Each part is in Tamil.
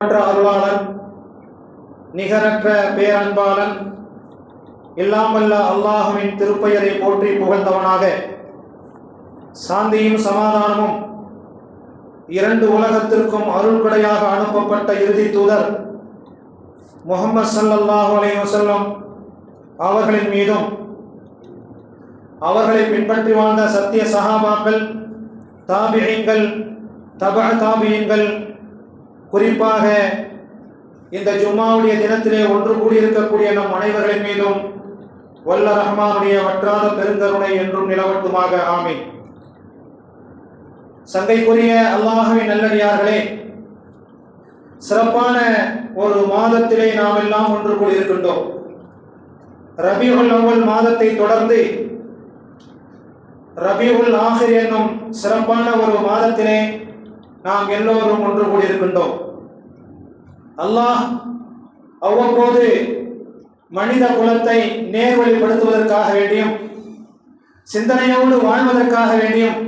அருளாளன் நிகரற்ற பேரன்பாளன் இல்லாமல்ல அல்லாஹுவின் திருப்பெயரை போற்றி புகழ்ந்தவனாக சாந்தியும் சமாதானமும் இரண்டு உலகத்திற்கும் அருள்கொடையாக அனுப்பப்பட்ட இறுதி தூதர் முஹம்மது ஸல்லல்லாஹு அலைஹி வஸல்லம் அவர்களின் மீதும் அவர்களை பின்பற்றி வாழ்ந்த சத்திய சஹாபாக்கள், தாபிஈன்கள், தபஅ தாபிஈன்கள், குறிப்பாக இந்த ஜும்மாவுடைய தினத்திலே ஒன்று கூடியிருக்கக்கூடிய நம் அனைவர்களின் மீதும் வல்ல ரஹ்மானுடைய வற்றாத பெருங்கருணை என்றும் நிலவட்டுமாக. ஆமீன். சங்கைக்குரிய அல்லாஹ்வின் நல்லடியார்களே, சிறப்பான ஒரு மாதத்திலே நாம் எல்லாம் ஒன்று கூடியிருக்கின்றோம். ரபியுல் அவ்வல் மாதத்தை தொடர்ந்து ரபியுல் ஆஹிர் என்னும் சிறப்பான ஒரு மாதத்திலே நாம் எல்லோரும் ஒன்று கூடியிருக்கின்றோம். அல்லாஹ் அவ்வப்போது மனித குலத்தை நேர்வழிப்படுத்துவதற்காக வேண்டியும், சிந்தனையோடு வாழ்வதற்காக வேண்டியும்,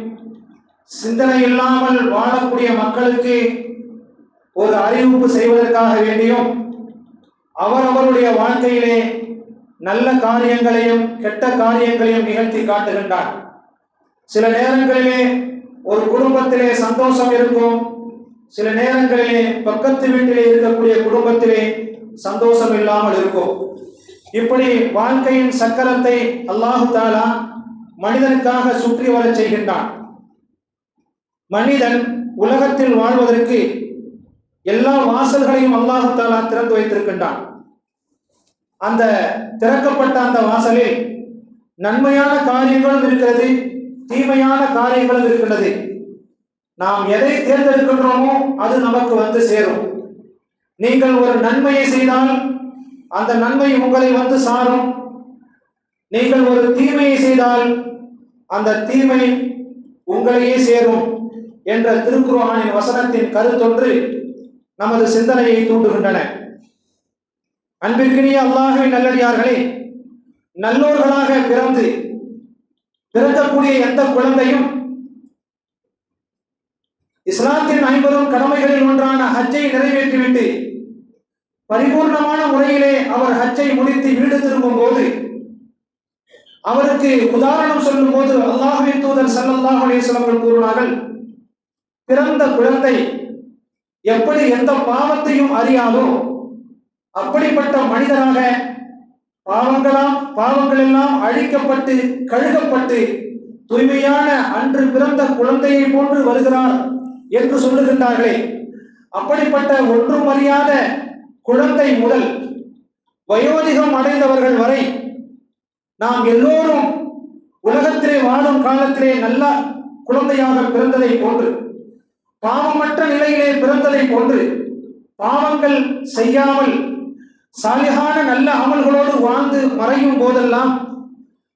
சிந்தனை இல்லாமல் வாழக்கூடிய மக்களுக்கு ஒரு அறிவிப்பு செய்வதற்காக வேண்டியும் அவரவருடைய வாழ்க்கையிலே நல்ல காரியங்களையும் கெட்ட காரியங்களையும் நிகழ்த்தி காட்டுகின்றார். சில நேரங்களிலே ஒரு குடும்பத்திலே சந்தோஷம் இருக்கும், சில நேரங்களிலே பக்கத்து வீட்டிலே இருக்கக்கூடிய குடும்பத்திலே சந்தோஷம் இல்லாமல் இருக்கும். இப்படி வாழ்க்கையின் சக்கரத்தை அல்லாஹு தஆலா மனிதனுக்காக சுற்றி வரச் செய்கின்றான். மனிதன் உலகத்தில் வாழ்வதற்கு எல்லா வாசல்களையும் அல்லாஹு தஆலா திறந்து வைத்திருக்கின்றான். அந்த திறக்கப்பட்ட அந்த வாசலில் நன்மையான காரியங்களும் இருக்கிறது, தீமையான காரியங்களும் இருக்கின்றது. நாம் எதை தேர்ந்தெடுக்கின்றோமோ அது நமக்கு வந்து சேரும். நீங்கள் ஒரு நன்மையை செய்தால் அந்த நன்மை உங்களை வந்து சாரும். நீங்கள் ஒரு தீமையை செய்தால் அந்த தீமை உங்களையே சேரும் என்ற திருக்குர்ஆனின் வசனத்தின் கருத்தொன்று நமது சிந்தனையை தூண்டுகின்றன. அன்பிற்கினிய அல்லாஹ்வின் நல்லடியார்களே, நல்லோர்களாக பிறக்கக்கூடிய எந்த குழந்தையும் இஸ்லாத்தின் 50 கடமைகளில் ஒன்றான ஹஜ்ஜை நிறைவேற்றிவிட்டு பரிபூர்ணமான முறையிலே அவர் ஹஜ்ஜை முடித்து வீடு திரும்பும் போது அவருக்கு உதாரணம் சொல்லும் போது அல்லாஹ்வின் தூதர் ஸல்லல்லாஹு அலைஹி வஸல்லம் கூறினார்கள், பிறந்த குழந்தை எப்படி எந்த பாவத்தையும் அறியாதோ அப்படிப்பட்ட மனிதராக பாவங்கள் எல்லாம் அழிக்கப்பட்டு கழுகப்பட்டு தூய்மையான அன்று பிறந்த குழந்தையை போன்று வருகிறார் என்று சொல்லுகின்றார்களே, அப்படிப்பட்ட ஒன்றும் அறியாத குழந்தை முதல் வயோதிகம் அடைந்தவர்கள் வரை நாம் எல்லோரும் உலகத்திலே வாழும் காலத்திலே நல்ல குழந்தையாக பிறந்ததை போன்று, பாவமற்ற நிலையிலே பிறந்ததை போன்று, பாவங்கள் செய்யாமல் சாலிஹான நல்ல அமல்களோடு வாழ்ந்து மறையும் போதெல்லாம்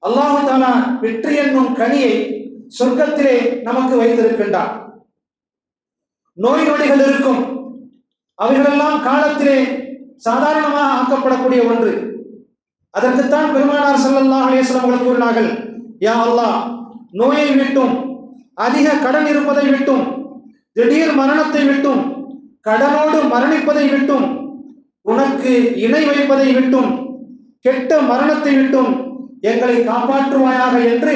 அல்லாஹு தஆலா வெற்றி என்னும் கனியை சொர்க்கத்திலே நமக்கு வைத்திருக்கின்றார். நோய் நொடிகள் இருக்கும், அவைகளெல்லாம் காலத்திலே சாதாரணமாக ஆக்கப்படக்கூடிய ஒன்று. அதற்குத்தான் பெருமானார் ஸல்லல்லாஹு அலைஹி வஸல்லம் அவர்கள் கூறினார்கள், யா அல்லாஹ், நோயை விட்டும், அதிக கடன் இருப்பதை விட்டும், திடீர் மரணத்தை விட்டும், கடனோடு மரணிப்பதை விட்டும், உனக்கு இணை வைப்பதை விட்டும், கெட்ட மரணத்தை விட்டும் எங்களை காப்பாற்றுவாயாக என்று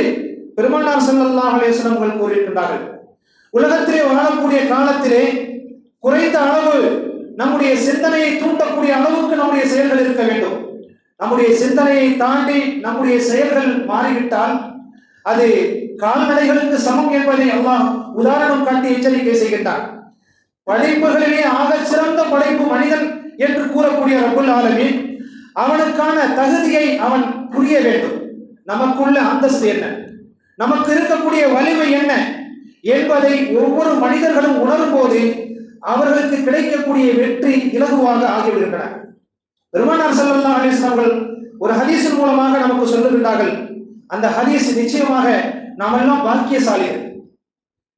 பெருமானார் ஸல்லல்லாஹு அலைஹி வஸல்லம் அவர்கள் கூறியிருக்கின்றார்கள். உலகத்திலே வாழக்கூடிய காலத்திலே குறைந்த அளவு நம்முடைய சிந்தனையை தூண்டக்கூடிய அளவுக்கு நம்முடைய செயல்கள் இருக்க வேண்டும். நம்முடைய சிந்தனையை தாண்டி நம்முடைய செயல்கள் மாறிவிட்டால் அது கால்நடைகளுக்கு சமம் என்பதை அல்லாஹ் உதாரணம் காட்டி எச்சரிக்கை செய்கின்றார். படைப்புகளிலே ஆக சிறந்த படைப்பு மனிதன் என்று கூறக்கூடிய ரப்புல் ஆலமீன் அவனுக்கான தகுதியை அவன் புரிய வேண்டும். நமக்குள்ள அந்தஸ்து என்ன, நமக்கு இருக்கக்கூடிய வலிமை என்ன என்பதை ஒவ்வொரு மனிதர்களும் உணரும் போது அவர்களுக்கு கிடைக்கக்கூடிய வெற்றி இலகுவாக ஆகிவிடுகின்றன. பெருமானார் ஸல்லல்லாஹு அலைஹி வஸல்லம் அவர்கள் ஒரு ஹதீஸின் மூலமாக நமக்கு சொல்லுகின்றார்கள். அந்த ஹதீஸ் நிச்சயமாக நாம் எல்லாம் பாக்கியசாலிகள்.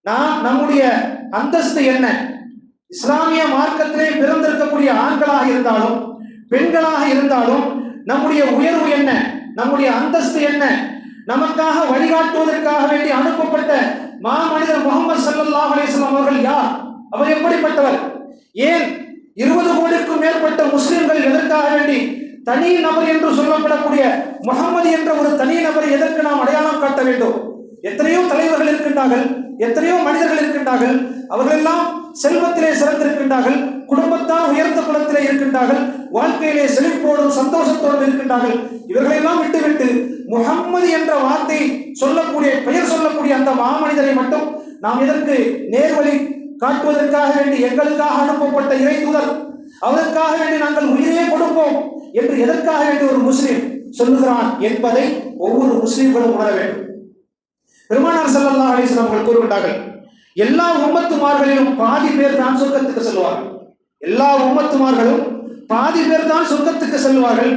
நாம் நம்முடைய அந்தஸ்து என்ன, இஸ்லாமிய மார்க்கத்திலே பிறந்திருக்கக்கூடிய ஆண்களாக இருந்தாலும் பெண்களாக இருந்தாலும் நம்முடைய உயர்வு என்ன, நம்முடைய அந்தஸ்து என்ன, நமக்காக வழிகாட்டுவதற்காக வேண்டி அனுப்பப்பட்ட மாமனிதர் முஹம்மது ஸல்லல்லாஹு அலைஹி வஸல்லம் அவர்கள் யார், அவர் எப்படிப்பட்டவர், ஏன் 20 தனி நபர் என்று சொல்லப்படக்கூடிய முகமது என்ற ஒரு தனி நபரை எதற்கு நாம் அடையாளம் காட்ட வேண்டும்? எத்தனையோ தலைவர்கள் இருக்கின்றார்கள், எத்தனையோ மனிதர்கள் இருக்கின்றார்கள், அவர்களெல்லாம் செல்வத்திலே சிறந்திருக்கின்றார்கள், குடும்பத்தால் உயர்ந்த குலத்திலே இருக்கின்றார்கள், வாழ்க்கையிலே செழிப்போடும் சந்தோஷத்தோடும் இருக்கின்றார்கள். இவர்களெல்லாம் விட்டுவிட்டு முகம்மது என்ற வார்த்தை சொல்லக்கூடிய, பெயர் சொல்லக்கூடிய அந்த மாமனிதரை மட்டும் நாம் எதற்கு நேர்வழி காட்டுவதற்காக வேண்டி எங்களுக்காக அனுப்பப்பட்ட இறை தூதர், அவருக்காக வேண்டி நாங்கள் உயிரையே கொடுப்போம் என்று எதற்காக வேண்டி ஒரு முஸ்லிம் சொல்லுகிறான் என்பதை ஒவ்வொரு முஸ்லிம்களும் உணர வேண்டும். பெருமானார் ஸல்லல்லாஹு அலைஹி வஸல்லம் அவர்கள் கூறுகின்றார்கள், எல்லா உம்மத்துமார்களிலும் பாதி பேர் தான் சொர்க்கத்துக்கு செல்வார்கள். எல்லா உம்மத்துமார்களும் பாதி பேர் தான் சொர்க்கத்துக்கு செல்வார்கள்,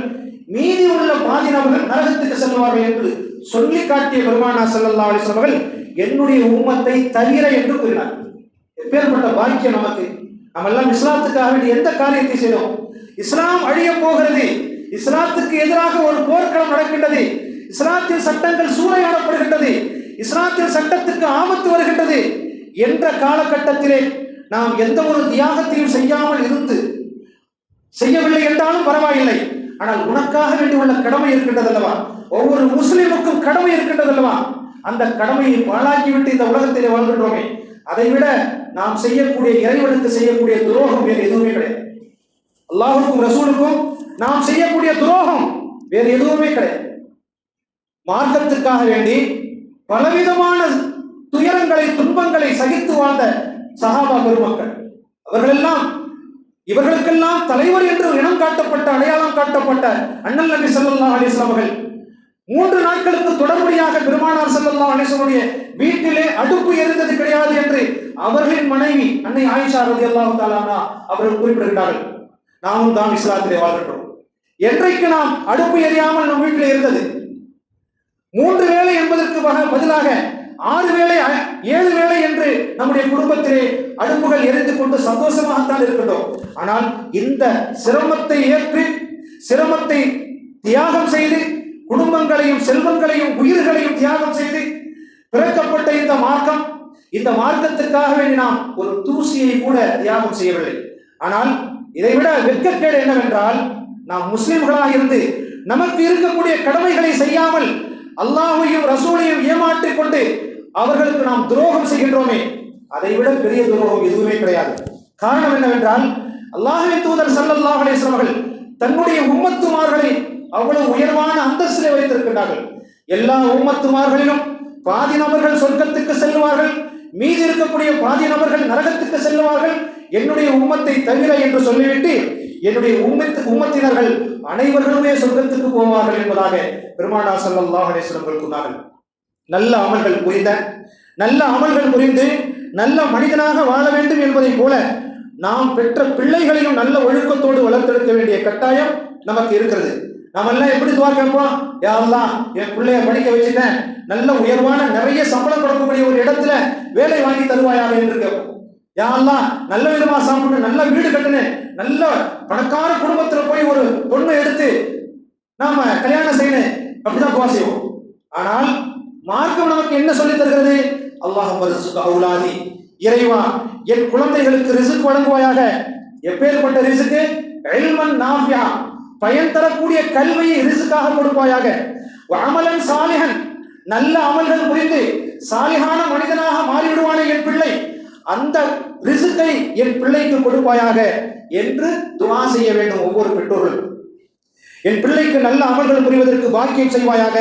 மீதி உள்ள பாதி நபர்கள் நரகத்துக்கு செல்வார்கள் என்று சொல்லி காட்டிய பெருமானார் ஸல்லல்லாஹு அலைஹி வஸல்லம் அவர்கள் என்னுடைய உம்மத்தை தவிர என்று கூறினார். எப்பேற்பட்ட பாக்கியம் நமக்கு! நம்ம எல்லாம் இஸ்லாத்துக்காக வேண்டிய எந்த காரியத்தை செய்தோம்? இஸ்லாம் அழிய போகிறது, இஸ்லாத்துக்கு எதிராக ஒரு போர்க்களம் நடக்கின்றது, இஸ்லாத்தின் சட்டங்கள் சூறையாடப்படுகின்றது, இஸ்லாத்தின் சட்டத்துக்கு ஆபத்து வருகின்றது என்ற காலகட்டத்திலே நாம் எந்த ஒரு தியாகத்தையும் செய்யாமல் இருந்து, செய்யவில்லை என்றாலும் பரவாயில்லை, ஆனால் உனக்காக வேண்டி உள்ள கடமை இருக்கின்றது அல்லவா? ஒவ்வொரு முஸ்லிமுக்கும் கடமை இருக்கின்றது அல்லவா? அந்த கடமையை பாழாக்கிவிட்டு இந்த உலகத்திலே வாழ்கின்றோமே, அதைவிட நாம் செய்யக்கூடிய, இறைவனுக்கு செய்யக்கூடிய துரோகம் வேறு எதுவுமே கிடையாது. அல்லாஹுக்கும் ரசூலுக்கும் நாம் செய்யக்கூடிய துரோகம் வேறு எதுவுமே கிடையாது. மார்க்கத்துக்காக வேண்டி பலவிதமான துயரங்களை, துன்பங்களை சகித்து வாழ்ந்த சஹாபா பெருமக்கள், அவர்களெல்லாம், இவர்களுக்கெல்லாம் தலைவர் என்று இனம் காட்டப்பட்ட, அடையாளம் காட்டப்பட்ட அண்ணல் நபி ஸல்லல்லாஹு அலைஹி வஸல்லம் அவர்கள் 3 நாட்களுக்கு தொடர்படியாக பெருமானார் ஸல்லல்லாஹு அலைஹி வஸல்லம் வீட்டிலே அடுப்பு எரிந்தது கிடையாது என்று அவர்களின் மனைவி அன்னை ஆயிஷா ரலியல்லாஹு தஆலா அன்ஹா அவர்கள் குறிப்பிடுகிறார்கள். நாமும் தான் இஸ்லாத்திலே வாழ்கின்றோம். என்றைக்கு நாம் அடுப்பு எரியாமல் நம் வீட்டிலே இருந்தது? 3 வேளை என்பதற்கு பதிலாக 6 வேளை 7 வேளை என்று நம்முடைய குடும்பத்திலே அடுப்புகள் எரிந்து கொண்டு சந்தோஷமாகத்தான் இருக்கின்றோம். ஆனால் இந்த சிரமத்தை ஏற்று, சிரமத்தை தியாகம் செய்து, குடும்பங்களையும் செல்வங்களையும் உயிர்களையும் தியாகம் செய்து பிறக்கப்பட்ட இந்த மார்க்கம், இந்த மார்க்கத்துக்காக வேண்டி நாம் ஒரு தூசியை கூட தியாகம் செய்யவில்லை. ஆனால் இதைவிட வெட்கக்கேடு என்னவென்றால், நாம் முஸ்லிம்களாக இருந்து நமக்கு இருக்கக்கூடிய கடமைகளை செய்யாமல் அல்லாஹ்வையும் ரசூலையும் ஏமாற்றிக் கொண்டு அவர்களுக்கு நாம் துரோகம் செய்கின்றோமே, அதைவிட பெரிய துரோகம் எதுவுமே கிடையாது. காரணம் என்னவென்றால், அல்லாஹ்வின் தூதர் ஸல்லல்லாஹு அலைஹி வஸல்லம் அவர்கள் தன்னுடைய உம்மத்துமார்களை அவ்வளவு உயர்வான அந்தஸ்திலே வைத்திருக்கிறார்கள். எல்லா உம்மத்துமார்களிலும் பாதி நபர்கள் சொர்க்கத்துக்கு செல்வார்கள், மீதி இருக்கக்கூடிய பாதி நபர்கள் நரகத்துக்கு செல்வார்கள், என்னுடைய உம்மத்தை தவிர என்று சொல்லிவிட்டு என்னுடைய உம்மத்தினர்கள் அனைவர்களுமே சொர்க்கத்துக்கு போவார்கள் என்பதாக பெருமானார் ஸல்லல்லாஹு அலைஹி வஸல்லம் கூறினார்கள். நல்ல அமல்கள் புரிந்து நல்ல மனிதனாக வாழ வேண்டும் என்பதை போல நாம் பெற்ற பிள்ளைகளையும் நல்ல ஒழுக்கத்தோடு வளர்த்தெடுக்க வேண்டிய கட்டாயம் நமக்கு இருக்கிறது. நாம் எல்லாம் எப்படி துவா கேட்போம்? யா அல்லாஹ், என் பிள்ளைய படிக்க வச்சுட்டேன், நல்ல உயர்வான நிறைய சம்பளம் கொடுக்கக்கூடிய ஒரு இடத்துல வேலை வாங்கி தருவாயாக என்று கேட்போம். யா அல்லாஹ், நல்ல விதமா சாப்பிட்டு நல்ல வீடு கட்டுனேன், நல்ல பணக்கார குடும்பத்துல போய் ஒரு பொண்ணை எடுத்து நாம கல்யாணம் செய்யணும், அப்படிதான் துவா செய்வோம். ஆனால் மார்க்கம் நமக்கு என்ன சொல்லி தருகிறது? அல்லாஹும்ம ரிஸ்க் அவுலாதி, இறைவா என் குழந்தைகளுக்கு ரிஸ்க் வழங்குவாயாக. எப்பேற்பட்ட ரிஸ்க்? இல்மன் நாஃபியா, பயன் தரக்கூடிய கல்வியை ரிஸ்காக கொடுப்பாயாக. அமலன் சாலிஹன், நல்ல அமல்கள் புரிந்து சாலிஹான மனிதனாக மாறிவிடுவானே என் பிள்ளை, அந்த ரிஸ்கை என் பிள்ளைக்கு கொடுப்பாயாக என்று துஆ செய்ய வேண்டும் ஒவ்வொரு பெற்றோர்களும். என் பிள்ளைக்கு நல்ல அமல்கள் புரிவதற்கு பாக்கியம் செய்வாயாக,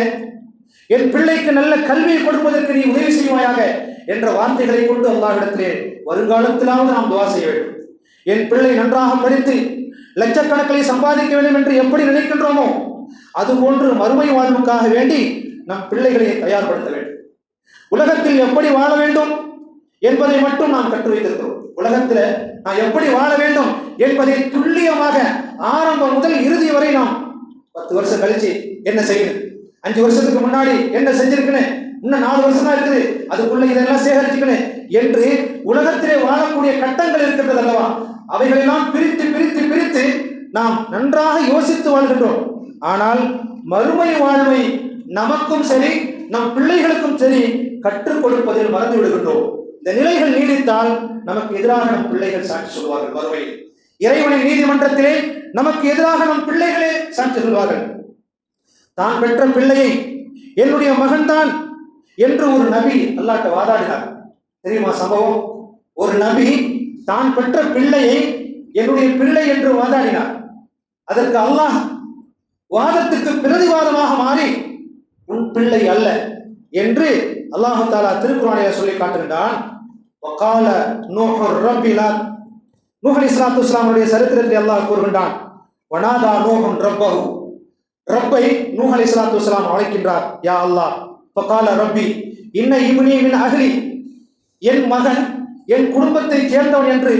என் பிள்ளைக்கு நல்ல கல்வியை கொடுப்பதற்கு நீ உதவி செய்வாயாக என்ற வார்த்தைகளை கொண்டு அல்லாஹ்விடத்திலே வருங்காலத்திலாவது நாம் துஆ செய்ய வேண்டும். என் பிள்ளை நன்றாக படித்து லட்சக்கணக்கில் சம்பாதிக்க வேண்டும் என்று எப்படி நினைக்கின்றோமோ அதுபோன்று மறுமை வாழ்வுக்காக வேண்டி நம் பிள்ளைகளை தயார்படுத்த வேண்டும். உலகத்தில் எப்படி வாழ வேண்டும் என்பதை மட்டும் நாம் கற்று வைத்திருக்கிறோம். உலகத்தில் நான் எப்படி வாழ வேண்டும் என்பதை துல்லியமாக ஆரம்பம் முதல் இறுதி வரை நாம் 10 வருஷம் கழிச்சு என்ன செய்யணும், 5 வருஷத்துக்கு முன்னாடி என்ன செஞ்சிருக்கணும், இன்னும் 4 வருஷம் தான் இருக்குது, அதுக்குள்ள இதெல்லாம் சேகரிச்சுக்கணும் என்று உலகத்திலே வாழக்கூடிய கட்டங்கள் இருக்கின்றது அல்லவா? அவைகளெல்லாம் பிரித்து பிரித்து பிரித்து நாம் நன்றாக யோசித்து வாழ்கின்றோம். ஆனால் மறுமை வாழ்வை நமக்கும் சரி நம் பிள்ளைகளுக்கும் சரி கற்றுக் கொடுப்பதில் மறந்து விடுகின்றோம். இந்த நிலைகள் நீடித்தால் நமக்கு எதிராக நம் பிள்ளைகள் சாட்சி சொல்வார்கள். மறுமையில் இறைவனின் நீதிமன்றத்திலே நமக்கு எதிராக நம் பிள்ளைகளே சாட்சி சொல்வார்கள். தான் பெற்ற பிள்ளையை என்னுடைய மகன்தான் என்று ஒரு நபி அல்லாஹ்ட்ட வாதாடினார். தெரியுமா சம்பவம்? ஒரு நபி தான் பெற்ற பிள்ளையை என்னுடைய பிள்ளை என்று வாதாடினார். அதற்கு அல்லாஹ் வாதத்துக்கு பிரதிவாதமாக மாறி உன் பிள்ளை அல்ல என்று அல்லாஹு தஆலா திருக்குர்ஆனிலே சொல்லி காட்டுகின்றான். வகால நூஹு ரப்பிலா, நூஹ் அலைஹிஸ்ஸலாத்து வஸ்ஸலாமுடைய சரித்திரத்தை அல்லாஹ் கூறுகின்றான். வனாதா நூஹுன் ரப்பஹு, ரப்பை நூஹ் அலைஹிஸ்ஸலாத்து வஸ்ஸலாம் அழைக்கின்றார். யா அல்லாஹ், ஃபகால ரப்பி இன்ன இப்னி மின் அஹ்லி, என் மகன் என் குடும்பத்தை சேர்ந்தவன் என்று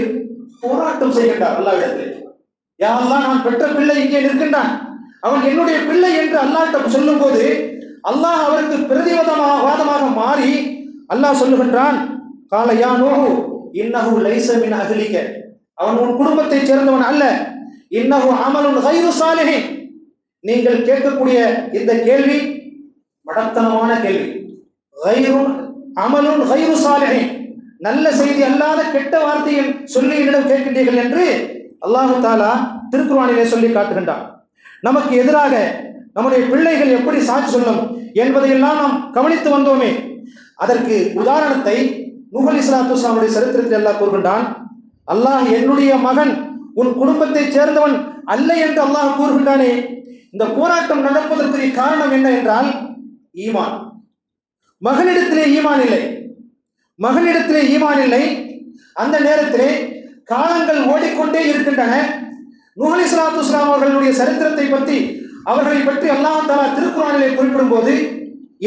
போராட்டம் செய்கின்றார் அல்லாஹ்விடத்தில். யா அல்லாஹ், நான் பெற்ற பிள்ளை இங்கே நிற்கின்றான், அவன் என்னுடைய பிள்ளை என்று அல்லாஹ்விடம் சொல்லும் போது அல்லாஹ் அவருக்கு பிரதிவாதமாக மாறி அல்லாஹ் சொல்லுகின்றான். கால யா நூஹு இன்னஹு லைஸ மின் அஹ்லிக, அவன் உன் குடும்பத்தை சேர்ந்தவன் அல்ல. இன்னஹு அமலுன் கைரு சாலிஹின், நீங்கள் கேட்கக்கூடிய இந்த கேள்வி மடத்தனமான கேள்வி. அமலுன் கைரு சாலிஹின், நல்ல செய்தி அல்லாத கெட்ட வார்த்தையை சொல்லி என்னிடம் கேட்கின்றீர்கள் என்று அல்லாஹு தஆலா திருக்குர்ஆனிலே சொல்லி காட்டுகின்றான். நமக்கு எதிராக நம்முடைய பிள்ளைகள் எப்படி சாட்சி சொல்லும் என்பதையெல்லாம் நாம் கவனித்து வந்தோமே. அதற்கு உதாரணத்தை நூஹ் அலைஹிஸ்ஸலாத்து வஸ்ஸலாமுடைய சரித்திரத்தில் அல்லாஹ் கூறுகின்றான். அல்லாஹ் என்னுடைய மகன் உன் குடும்பத்தை சேர்ந்தவன் அல்ல என்று அல்லாஹ் கூறுகின்றானே. இந்த போராட்டம் நடப்பதற்கு காரணம் என்ன என்றால் ஈமான். மகனிடத்திலே ஈமான் இல்லை, மகனிடத்திலே ஈமான் இல்லை. அந்த நேரத்திலே காலங்கள் ஓடிக்கொண்டே இருக்கின்றன. நூஹ் அலைஹிஸ்ஸலாத்து வஸ்ஸலாம் அவர்களுடைய சரித்திரத்தை பற்றி அவர்களை பற்றி அல்லாஹ் தஆலா திருக்குர்ஆனிலே குறிப்பிடும் போது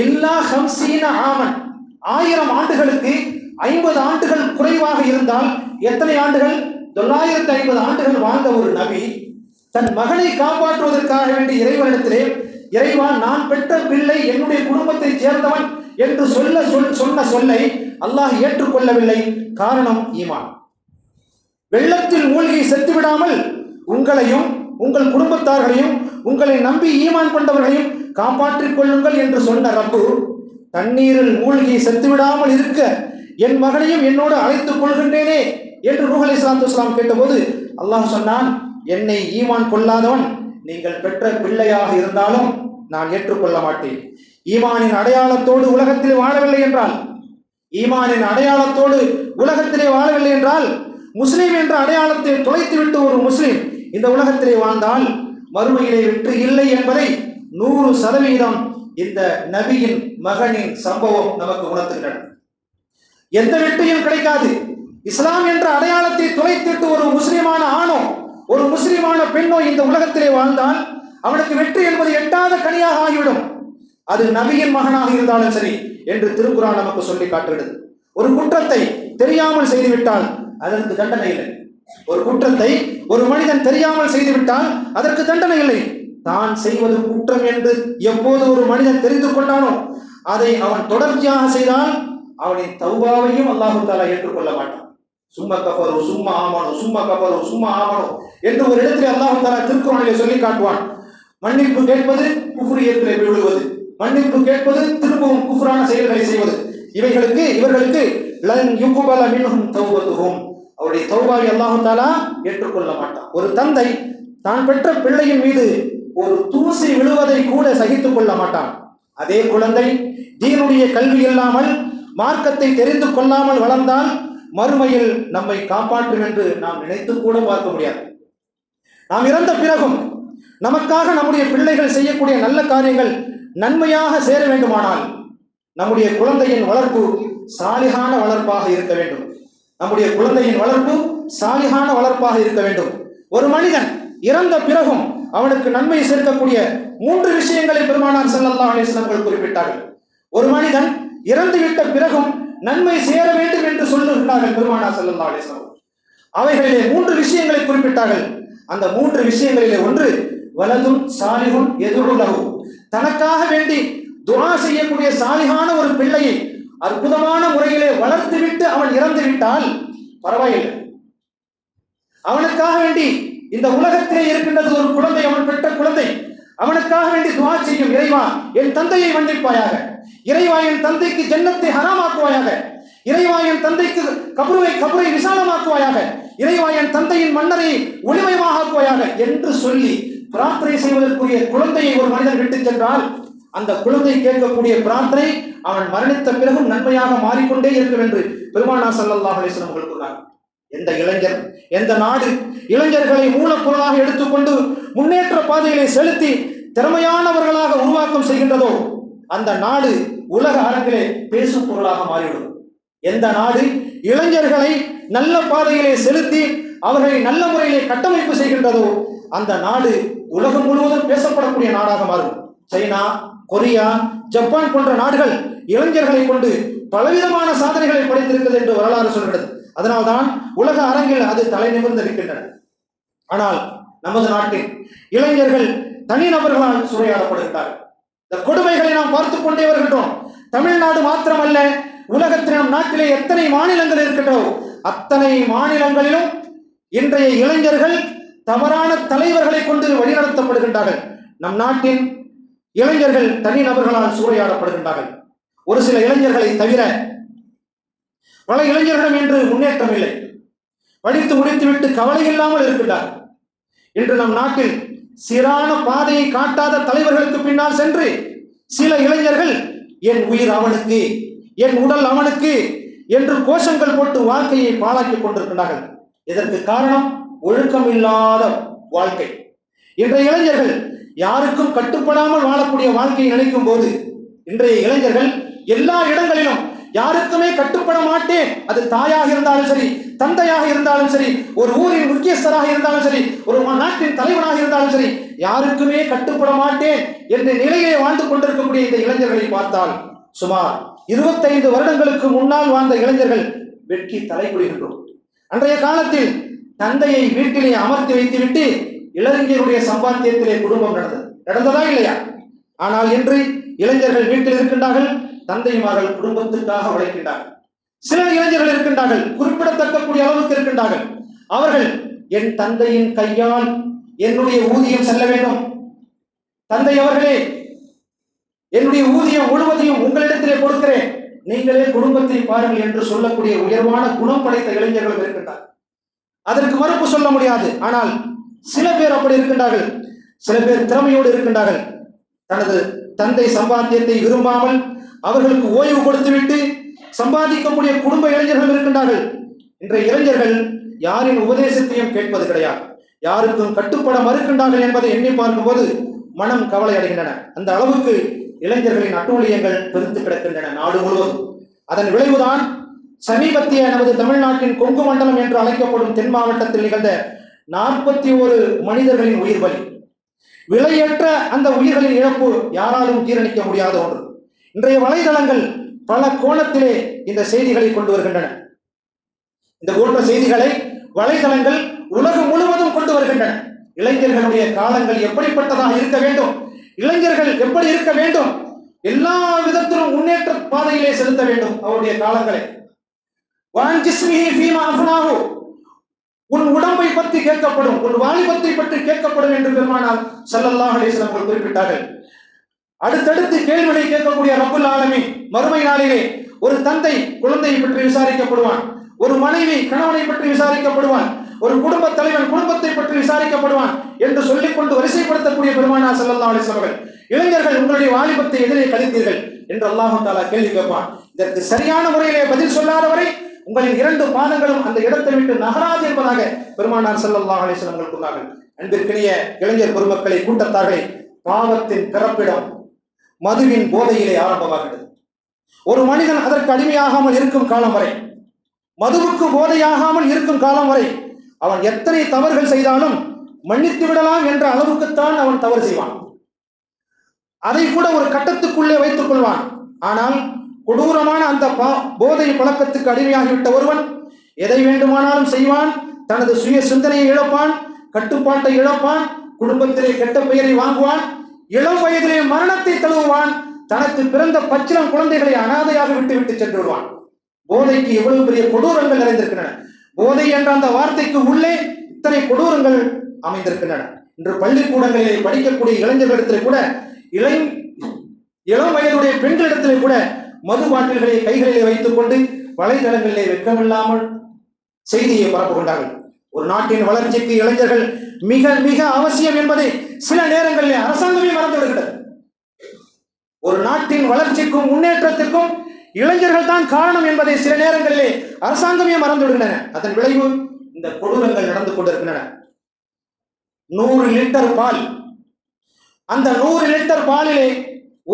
இல்லா 50 ஆமன், 1000 ஆண்டுகளுக்கு 50 ஆண்டுகள் குறைவாக இருந்தால் எத்தனை ஆண்டுகள்? 950 ஆண்டுகள் வாழ்ந்த ஒரு நபி தன் மகனை காப்பாற்றுவதற்காக வேண்டிய இறைவனிடத்திலே, இறைவா நான் பெற்ற பிள்ளை என்னுடைய குடும்பத்தை சேர்ந்தவன் என்று சொன்ன சொல்லை அல்லாஹ் ஏற்றுக்கொள்ளவில்லை. காரணம் ஈமான். வெள்ளத்தில் மூழ்கி செத்துவிடாமல் உங்களையும் உங்கள் குடும்பத்தார்களையும் உங்களை நம்பி ஈமான் கொண்டவர்களையும் காப்பாற்றிக் கொள்ளுங்கள் என்று சொன்ன ரப்பு, தண்ணீரில் மூழ்கி செத்துவிடாமல் இருக்க என் மகனையும் என்னோடு அழைத்துக் கொள்கின்றேனே என்று நூஹ் அலைஹிஸ்ஸலாத்து வஸ்ஸலாம் கேட்டபோது அல்லாஹ் சொன்னான், என்னை ஈமான் கொள்ளாதவன் நீங்கள் பெற்ற பிள்ளையாக இருந்தாலும் நான் ஏற்றுக்கொள்ள மாட்டேன். ஈமானின் அடையாளத்தோடு உலகத்திலே வாழவில்லை என்றால், ஈமானின் அடையாளத்தோடு உலகத்திலே வாழவில்லை என்றால், முஸ்லீம் என்ற அடையாளத்தை தொலைத்துவிட்டு ஒரு முஸ்லீம் இந்த உலகத்திலே வாழ்ந்தால் மறுமையிலே வெற்றி இல்லை என்பதை 100% இந்த நபியின் மகனின் சம்பவம் நமக்கு உணர்த்துகின்றன. எந்த வெற்றியும் கிடைக்காது. இஸ்லாம் என்ற அடையாளத்தை தொலைத்துவிட்டு ஒரு முஸ்லிமான ஆணோ ஒரு முஸ்லிமான பெண்ணோ இந்த உலகத்திலே வாழ்ந்தால் அவனுக்கு வெற்றி என்பது எட்டாத கனியாக ஆகிவிடும். அது நபியின் மகனாக இருந்தாலும் சரி என்று திருக்குர்ஆன் நமக்கு சொல்லி காட்டுகிறது. ஒரு குற்றத்தை தெரியாமல் செய்துவிட்டால் அதற்கு தண்டனை இல்லை. ஒரு குற்றத்தை ஒரு மனிதன் தெரியாமல் செய்துவிட்டால் அதற்கு தண்டனை இல்லை. தான் செய்வது குற்றம் என்று எப்போது ஒரு மனிதன் தெரிந்து கொண்டானோ அதை அவன் தொடர்ச்சியாக செய்தால் அவனின் தௌபாவையும் அல்லாஹ் தஆலா ஏற்றுக்கொள்ள மாட்டான். சும்மா கஃபரு சும்மா ஆமனு சும்மா கஃபரு சும்மா ஆமனு என்று ஒரு இடத்திலே அல்லாஹ் தஆலா திருக்குர்ஆனிலே சொல்லி காட்டுவான். மன்னிப்பு கேட்பது குஃப்ரியத்திலே விழுவது, மன்னிப்பு கேட்பது திரும்பவும் குஃப்ரான செயல்களை செய்வது, இவர்களுக்கு லன் யுக்பல மின்ஹும் தௌபத்துஹும், அவருடைய தௌபாவை அல்லாஹ் தஆலா ஏற்றுக்கொள்ள மாட்டான். ஒரு தந்தை தான் பெற்ற பிள்ளையின் மீது ஒரு தூசி விழுவதை கூட சகித்துக் கொள்ள மாட்டான். அதே குழந்தை தீனுடைய கல்வி இல்லாமல் மார்க்கத்தை தெரிந்து கொள்ளாமல் வளர்ந்தால் மறுமையில் நம்மை காப்பாற்றும் என்று நாம் நினைத்து கூட பார்க்க முடியாது. நாம் இறந்த பிறகும் நமக்காக நம்முடைய பிள்ளைகள் செய்யக்கூடிய நல்ல காரியங்கள் நன்மையாக சேர வேண்டுமானால் நம்முடைய குழந்தையின் வளர்ப்பு சாலிகான வளர்ப்பாக இருக்க வேண்டும். நம்முடைய குழந்தையின் வளர்ப்பு சாலிகான வளர்ப்பாக இருக்க வேண்டும். ஒரு மனிதன் இறந்த பிறகும் அவனுக்கு நன்மை சேர்க்கக்கூடிய 3 விஷயங்களை பெருமானார் ஸல்லல்லாஹு அலைஹி வஸல்லம் குறிப்பிட்டார்கள். ஒரு மனிதன் இறந்துவிட்ட பிறகும் நன்மை சேர வேண்டும் என்று சொல்லுகிறார்கள் பெருமானார் ஸல்லல்லாஹு அலைஹி வஸல்லம். அவைகளிலே 3 விஷயங்களை குறிப்பிட்டார்கள். அந்த 3 விஷயங்களிலே ஒன்று வலதுன் சாலிஹுன் யதுஉ லஹு, தனக்காக வேண்டி துஆ செய்யக்கூடிய சாலிகான ஒரு பிள்ளையை அற்புதமான முறையிலே வளர்த்துவிட்டு அவன் இறந்து விட்டால் பரவாயில்லை. அவனுக்காக வேண்டி இந்த உலகத்திலே இருக்கின்றது ஒரு குழந்தை, அவன் பெற்ற குழந்தை, அவனுக்காக வேண்டி துஆ செய்யும். இறைவா என் தந்தையை மன்னிப்பாயாக, இறைவா என் தந்தைக்கு ஜன்னத்தை ஹராமாக்குவாயாக, இறைவா என் தந்தைக்கு கபரை விசாலமாக்குவாயாக, இறைவா என் தந்தையின் மன்னரை ஒளிமயமாக ஆக்குவாயாக என்று சொல்லி பிரார்த்தனை செய்வதற்குரிய குழந்தையை ஒரு மனிதன் விட்டுச் சென்றால் அந்த குழந்தை கேட்கக்கூடிய பிரார்த்தனை அவன் மரணித்த பிறகும் நன்மையாக மாறிக்கொண்டே இருக்கும் என்று பெருமானார் ஸல்லல்லாஹு அலைஹி வஸல்லம் அவர்கள் கூறினார். எந்த இளைஞர், எந்த நாடு இளைஞர்களை மூலப்பொருளாக எடுத்துக்கொண்டு முன்னேற்ற பாதையிலே செலுத்தி திறமையானவர்களாக உருவாக்கம் செய்கின்றதோ அந்த நாடு உலக அரங்கிலே பேசும் பொருளாக மாறிவிடும். எந்த நாடு இளைஞர்களை நல்ல பாதையிலே செலுத்தி அவர்களை நல்ல முறையிலே கட்டமைப்பு செய்கின்றதோ அந்த நாடு உலகம் முழுவதும் பேசப்படக்கூடிய நாடாக மாறும். சைனா, கொரியா, ஜப்பான் போன்ற நாடுகள் இளைஞர்களை கொண்டு பலவிதமான சாதனைகளை படைத்திருக்கிறது என்று வரலாறு சொல்கிறது. அதனால்தான் உலக அரங்கில் அது தலை நிமிர்ந்து இருக்கின்றன. ஆனால் நமது நாட்டில் இளைஞர்கள் தனிநபர்களால் சூறையாடப்படுகிறார்கள். இந்த கொடுமைகளை நாம் பார்த்து கொண்டே வருகின்றோம். தமிழ்நாடு மாத்திரமல்ல, உலகத்தில் நம் நாட்டிலே எத்தனை மாநிலங்கள் இருக்கின்றோ அத்தனை மாநிலங்களிலும் இன்றைய இளைஞர்கள் தவறான தலைவர்களை கொண்டு வழிநடத்தப்படுகின்றார்கள். நம் நாட்டின் இளைஞர்கள் தனிநபர்களால் சூறையாடப்படுகின்றார்கள். ஒரு சில இளைஞர்களை தவிர பல இளைஞர்களும் இன்று முன்னேற்றம் இல்லை. படித்து முடித்துவிட்டு கவலை இல்லாமல் இருக்கின்றார்கள். இன்று நம் நாட்டில் சீரான பாதையை காட்டாத தலைவர்களுக்கு பின்னால் சென்று சில இளைஞர்கள் என் உயிர் அவனுக்கு, என் உடல் அவனுக்கு என்று கோஷங்கள் போட்டு வாழ்க்கையை பாழாக்கி கொண்டிருக்கிறார்கள். இதற்கு காரணம் ஒழுக்கம் இல்லாத வாழ்க்கை. இன்றைய இளைஞர்கள் யாருக்கும் கட்டுப்படாமல் வாழக்கூடிய வாழ்க்கையை நினைக்கும் போது இன்றைய இளைஞர்கள் எல்லா இடங்களிலும் யாருக்குமே கட்டுப்பட மாட்டேன், அது தாயாக இருந்தாலும் சரி, தந்தையாக இருந்தாலும் சரி, ஒரு ஊரின் முக்கியஸ்தராக இருந்தாலும் சரி, ஒரு நாட்டின் தலைவனாக இருந்தாலும் சரி, யாருக்குமே கட்டுப்பட மாட்டேன் என்ற நிலையை வாழ்ந்து கொண்டிருக்கக்கூடிய இந்த இளைஞர்களை பார்த்தால் சுமார் 25 வருடங்களுக்கு முன்னால் வாழ்ந்த இளைஞர்கள் வெட்கி தலை குளிகின்றோம். அன்றைய காலத்தில் தந்தையை வீட்டிலே அமர்த்தி வைத்துவிட்டு இளைஞருடைய சம்பாத்தியத்திலே குடும்பம் நடந்ததா இல்லையா? ஆனால் இன்று இளைஞர்கள் வீட்டில் இருக்கின்றார்கள், தந்தைமார்கள் குடும்பத்திற்காக உழைக்கின்றார்கள். சில இளைஞர்கள் இருக்கின்றார்கள், குறிப்பிடத்தக்கக்கூடிய அளவுக்கு இருக்கின்றார்கள். அவர்கள் என் தந்தையின் கையால் என்னுடைய ஊதியம் செல்ல வேண்டும், தந்தை அவர்களே என்னுடைய ஊதியம் முழுவதையும் உங்களிடத்திலே கொடுக்கிறேன், நீங்களே குடும்பத்தை பாருங்கள் என்று சொல்லக்கூடிய உயர்வான குணம் படைத்த இளைஞர்களும் இருக்கின்றார்கள். அதற்கு மறுப்பு சொல்ல முடியாது. ஆனால் சில பேர் அப்படி இருக்கின்றார்கள். சில பேர் திறமையோடு இருக்கின்றார்கள். தனது தந்தை சம்பாத்தியத்தை விரும்பாமல் அவர்களுக்கு ஓய்வு கொடுத்துவிட்டு சம்பாதிக்கக்கூடிய குடும்ப இளைஞர்கள் இருக்கின்றார்கள். இன்றைய இளைஞர்கள் யாரின் உபதேசத்தையும் கேட்பது கிடையாது, யாருக்கும் கட்டுப்பட மறுக்கின்றார்கள் என்பதை எண்ணி பார்க்கும்போது மனம் கவலை அடைகின்றன. அந்த அளவுக்கு இளைஞர்களின் அட்டூழியங்கள் பெருத்து கிடக்கின்றன நாடு முழுவதும். அதன் விளைவுதான் சமீபத்திய நமது தமிழ்நாட்டின் கொங்கு மண்டலம் என்று அழைக்கப்படும் தென் மாவட்டத்தில் நிகழ்ந்த 41 மனிதர்களின் உயிர் பலி. விலையற்ற அந்த உயிர்களின் இழப்பு யாராலும் ஜீரணிக்க முடியாத ஒன்று. இன்றைய வலைதளங்கள் பல கோணத்திலே இந்த செய்திகளை கொண்டு வருகின்றன. இந்த போன்ற செய்திகளை வலைதளங்கள் உலகம் முழுவதும் கொண்டு வருகின்றன. இளைஞர்களுடைய காலங்கள் எப்படிப்பட்டதாக இருக்க வேண்டும், இளைஞர்கள் எப்படி இருக்க வேண்டும், எல்லா விதத்திலும் முன்னேற்ற பாதையிலே செலுத்த வேண்டும் அவருடைய காலங்களை. உன் உடம்பை பற்றி கேட்கப்படும், உன் வாலிபத்தை பற்றி கேட்கப்படும் என்று பெருமானார் ஸல்லல்லாஹு அலைஹி வஸல்லம் அவர்கள் குறிப்பிட்டார்கள். அடுத்தடுத்து கேள்விகளை கேட்கக்கூடிய ரப்புல் ஆலமீன் மறுமை நாளிலே ஒரு தந்தை குழந்தையை பற்றி விசாரிக்கப்படுவான், ஒரு மனைவி கணவனை பற்றி விசாரிக்கப்படுவான், ஒரு குடும்ப தலைவன் குடும்பத்தை பற்றி விசாரிக்கப்படுவான் என்று சொல்லிக்கொண்டு வரிசைப்படுத்தக்கூடிய பெருமானார் ஸல்லல்லாஹு அலைஹி வஸல்லம் அவர்கள், இளைஞர்கள் உங்களுடைய வாலிபத்தை எதிரே கழித்தீர்கள் என்று அல்லாஹ் தஆலா கேள்வி கேட்பான். இதற்கு சரியான முறையிலே பதில் சொல்லாதவரை உங்களின் 2 பாதங்களும் அந்த இடத்தை விட்டு நகராது என்பதாக பெருமானார் ஸல்லல்லாஹு அலைஹி வஸல்லம் அவர்கள் கூறினார்கள். அன்பிற்கினிய இளைஞர் பெருமக்களை, கூட்டத்தார்களே, பாவத்தின் பிறப்பிடம் மதுவின் போதையிலே ஆரம்பமாகிறது. ஒரு மனிதன் அதற்கு அடிமையாகாமல் இருக்கும் காலம் வரை, மதுவுக்கு போதையாகாமல் இருக்கும் காலம் வரை அவன் எத்தனை தவறுகள் செய்தாலும் மன்னித்து விடலாம் என்ற அளவுக்குத்தான் அவன் தவறு செய்வான். அதை கூட ஒரு கட்டத்துக்குள்ளே வைத்துக் கொள்வான். ஆனால் கொடூரமான அந்த போதை பழக்கத்துக்கு அடிமையாகிவிட்ட ஒருவன் எதை வேண்டுமானாலும் செய்வான், தனது சுய சிந்தனையை இழப்பான், கட்டுப்பாட்டை இழப்பான், குடும்பத்திலே கெட்ட பெயரை வாங்குவான், இளம் வயதிலே மரணத்தை தழுவுவான், தனக்கு பிறந்த பச்சிளம் குழந்தைகளை அனாதையாக விட்டு சென்று விடுவான். போதைக்கு எவ்வளவு பெரிய கொடூரங்கள் நிறைந்திருக்கின்றன. போதை என்ற அந்த வார்த்தைக்கு உள்ளே இத்தனை கொடூரங்கள் அமைந்திருக்கின்றன. இன்று பள்ளிக்கூடங்களிலே படிக்கக்கூடிய இளைஞர்களிடத்திலே கூட, இளம் வயதுடைய பெண்களிடத்திலே கூட மது பாட்டில்களை கைகளிலே வைத்துக் கொண்டு வலைதளங்களிலே வெட்கமில்லாமல் செய்தியை பரப்புகின்றார்கள். ஒரு நாட்டின் வளர்ச்சிக்கு இளைஞர்கள் மிக மிக அவசியம் என்பதை சில நேரங்களில் அரசாங்கமே மறந்து விடுகிறது. ஒரு நாட்டின் வளர்ச்சிக்கும் முன்னேற்றத்திற்கும் இளைஞர்கள் தான் காரணம் என்பதை சில நேரங்களிலே அரசாங்கமே மறந்து விடுகின்றன. அதன் விளைவு இந்த கொடூரங்கள் நடந்து கொண்டிருக்கின்றன. 100 லிட்டர் பால், அந்த 100 லிட்டர் பாலிலே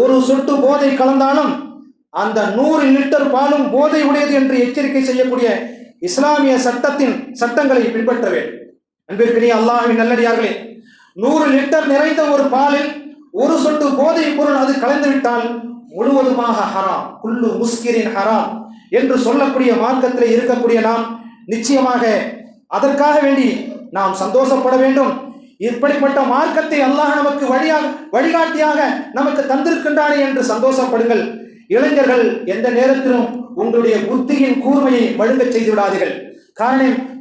ஒரு சொட்டு போதை கலந்தாலும் அந்த 100 லிட்டர் பாலும் போதை உடையது என்று எச்சரிக்கை செய்யக்கூடிய இஸ்லாமிய சட்டங்களை பின்பற்ற வேண்டும். அன்பிற்கினிய அல்லாஹ்வின் நல்லடியார்களே, 100 லிட்டர் நிறைந்த ஒரு பாலில் ஒரு சொட்டு போதை பொருள் அது கலந்துவிட்டால் முழுவதுமாக ஹராம், குல்லு முஸ்கிரின் ஹராம் என்று சொல்லக்கூடிய மார்க்கத்தில் இருக்கக்கூடிய நாம் நிச்சயமாக அதற்காக வேண்டி நாம் சந்தோஷப்பட வேண்டும். இப்படிப்பட்ட மார்க்கத்தை அல்லாஹ் நமக்கு வழிகாட்டியாக நமக்கு தந்திருக்கின்றானே என்று சந்தோஷப்படுங்கள். இளைஞர்கள் எந்த நேரத்திலும் உங்களுடைய புத்தியின் கூர்மையை வழுங்க செய்து விடாதீர்கள்.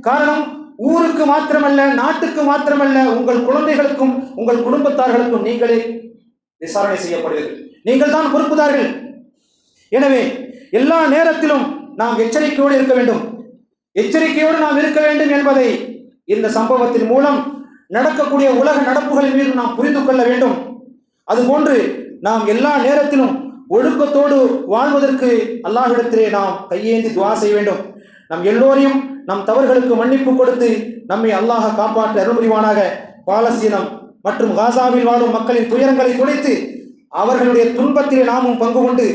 காரணம் ஊருக்கு மாத்திரமல்ல, நாட்டுக்கு மாத்திரமல்ல, உங்கள் குழந்தைகளுக்கும் உங்கள் குடும்பத்தார்களுக்கும் நீங்களே விசாரணை செய்யப்படுவீர்கள். நீங்கள் தான் பொறுப்புதார்கள். எனவே எல்லா நேரத்திலும் நாம் எச்சரிக்கையோடு இருக்க வேண்டும். எச்சரிக்கையோடு நாம் இருக்க வேண்டும் என்பதை இந்த சம்பவத்தின் மூலம் நடக்கக்கூடிய உலக நடப்புகளின் மீது நாம் புரிந்து கொள்ள வேண்டும். அதுபோன்று நாம் எல்லா நேரத்திலும் ஒழுக்கத்தோடு வாழ்வதற்கு அல்லாஹ்விடத்திலே நாம் கையேந்தி துஆ செய்ய வேண்டும். நம் எல்லோரையும் நம் தவறுகளுக்கு மன்னிப்பு கொடுத்து நம்மை அல்லாஹ் காப்பாற்ற அருள் புரிவானாக. பாலஸ்தீனம் மற்றும் காசாவில் வாழும் மக்களின் துயரங்களை துடைத்து அவர்களுடைய துன்பத்திலே நாமும் பங்கு கொண்டு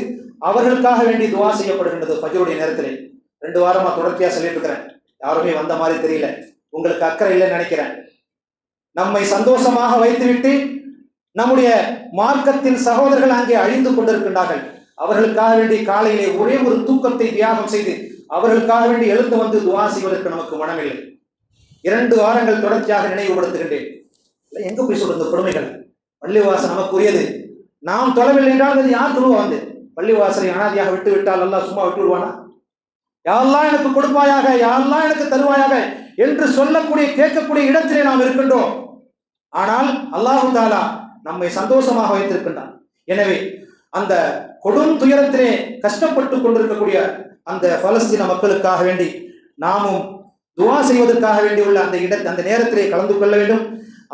அவர்களுக்காக வேண்டி துஆ செய்யப்படுகின்றது. ஃபஜ்ருடைய நேரத்திலே 2 வாரமா தொடர்ச்சியா சொல்லிட்டு இருக்கிறேன். யாருமே வந்த மாதிரி தெரியல. உங்களுக்கு அக்கறை இல்லைன்னு நினைக்கிறேன். நம்மை சந்தோஷமாக வைத்துவிட்டு நம்முடைய மார்க்கத்தின் சகோதரர்கள் அங்கே அழிந்து கொண்டிருக்கின்றார்கள். அவர்களுக்காக வேண்டி காலையிலே ஒரே ஒரு தூக்கத்தை தியாகம் செய்து அவர்களுக்காக வேண்டி எழுந்து வந்து துஆ செய்வதற்கு நமக்கு மனமில்லை. 2 வாரங்கள் தொடர்ச்சியாக நினைவுபடுத்துகின்றேன். எங்க போய் சொல்றது கொடுமைகள். பள்ளிவாசல் நமக்கு உரியது. நாம் தொலைவில் என்றால் அது யார் தொழுவா? வந்து பள்ளிவாசலை அனாதியாக விட்டு விட்டால் அல்லாஹ் சும்மா விட்டு விடுவானா? யாரெல்லாம் எனக்கு கொடுப்பாயாக, யாரெல்லாம் எனக்கு தருவாயாக என்று சொல்லக்கூடிய கேட்கக்கூடிய இடத்திலே நாம் இருக்கின்றோம். ஆனால் அல்லாஹு தஆலா நம்மை சந்தோஷமாக வைத்திருக்கின்றான். எனவே அந்த கொடும் துயரத்திலே கஷ்டப்பட்டு கொண்டிருக்கக்கூடிய அந்த பலஸ்தீன மக்களுக்காக வேண்டி நாமும் துஆ செய்வதற்காக வேண்டி உள்ள அந்த நேரத்திலே கலந்து கொள்ள வேண்டும்.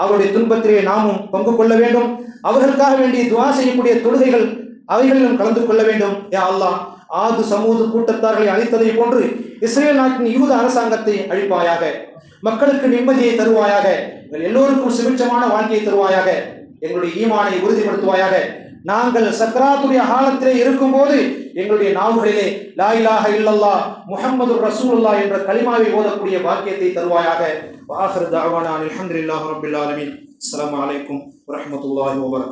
அவருடைய துன்பத்திலே நாமும் பங்கு கொள்ள வேண்டும். அவர்களுக்காக வேண்டி துஆ செய்யக்கூடிய தொழுகைகள் அவைகளிலும் கலந்து கொள்ள வேண்டும். யா அல்லாஹ், ஆது சமூது கூட்டத்தார்களை அழித்ததை போன்று இஸ்ரேல் நாட்டின் யூத அரசாங்கத்தை அழிப்பாயாக. மக்களுக்கு நிம்மதியை தருவாயாக. எல்லோருக்கும் சுபிட்சமான வாழ்க்கையை தருவாயாக. எங்களுடைய ஈமானை உறுதிப்படுத்துவாயாக. நாங்கள் சக்ராத்துடைய காலத்திலே இருக்கும் போது எங்களுடைய நாவுகளிலே லா இலாஹ இல்லல்லாஹ் முஹம்மதுர் ரசூலுல்லாஹ் என்ற கலிமாவை ஓதக்கூடிய பாக்கியத்தை தருவாயாக. வஆகிரு தஅவானா அல்ஹம்துலில்லாஹி ரப்பில் ஆலமீன். அஸ்ஸலாமு அலைக்கும் வரஹ்மத்துல்லாஹி வபரகாத்துஹு.